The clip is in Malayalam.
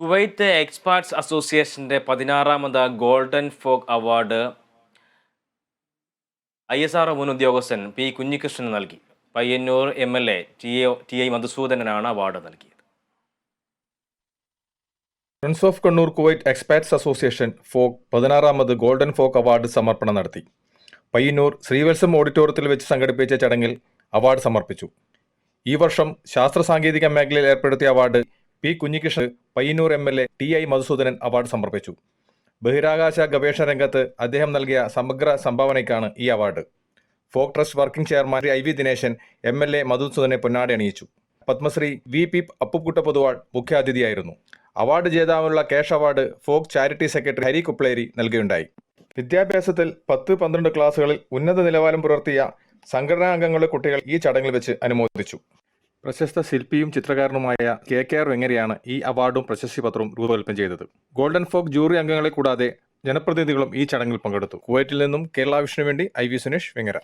കുവൈത്ത് എക്സ്പേർട്സ് അസോസിയേഷന്റെ 16ാമത് ഗോൾഡൻ ഫോക്ക് അവാർഡ് ISRO മുൻ ഉദ്യോഗസ്ഥൻ പി കുഞ്ഞികൃഷ്ണന് നൽകി. Payyanur MLA T I. മധുസൂദനനാണ് അവാർഡ് നൽകിയത്. Friends of Kannur Kuwait experts association FOKE 16ാമത് ഗോൾഡൻ ഫോക്ക് അവാർഡ് സമർപ്പണം നടത്തി. പയ്യന്നൂർ ശ്രീവത്സം ഓഡിറ്റോറിയത്തിൽ വെച്ച് സംഘടിപ്പിച്ച ചടങ്ങിൽ അവാർഡ് സമർപ്പിച്ചു. ഈ വർഷം ശാസ്ത്ര സാങ്കേതിക മേഖലയിൽ ഏർപ്പെടുത്തിയ award P Kunhikrishnan Payyanur MLA T I. Madhusudanan award സമർപ്പിച്ചു. ബഹിരാകാശ ഗവേഷണ രംഗത്ത് അദ്ദേഹം നൽകിയ സമഗ്ര സംഭാവനയ്ക്കാണ് ഈ award. FOKE trust working chairman IV Dineshan MLA മധുസൂദനെ പൊന്നാട അണിയിച്ചു. പത്മശ്രീ VP അപ്പുക്കുട്ട പൊതുവാൾ മുഖ്യാതിഥിയായിരുന്നു. അവാർഡ് ജേതാവിനുള്ള cash award FOKE charity secretary Hari Kupleri നൽകുകയുണ്ടായി. വിദ്യാഭ്യാസത്തിൽ 10-12 ക്ലാസുകളിൽ ഉന്നത നിലവാരം പുലർത്തിയ സംഘടനാ അംഗങ്ങളുടെ കുട്ടികൾ ഈ ചടങ്ങിൽ വെച്ച് അനുമോദിച്ചു. പ്രശസ്ത ശില്പിയും ചിത്രകാരനുമായ KKR വെങ്ങരയാണ് ഈ അവാർഡും പ്രശസ്തി പത്രവും രൂപകൽപ്പന ചെയ്തത്. ഗോൾഡൻ ഫോക്ക് ജൂറി അംഗങ്ങളെ കൂടാതെ ജനപ്രതിനിധികളും ഈ ചടങ്ങിൽ പങ്കെടുത്തു. കുവൈറ്റിൽ നിന്നും കേരള വിഷനു വേണ്ടി IV സുനേഷ്, വെങ്ങര.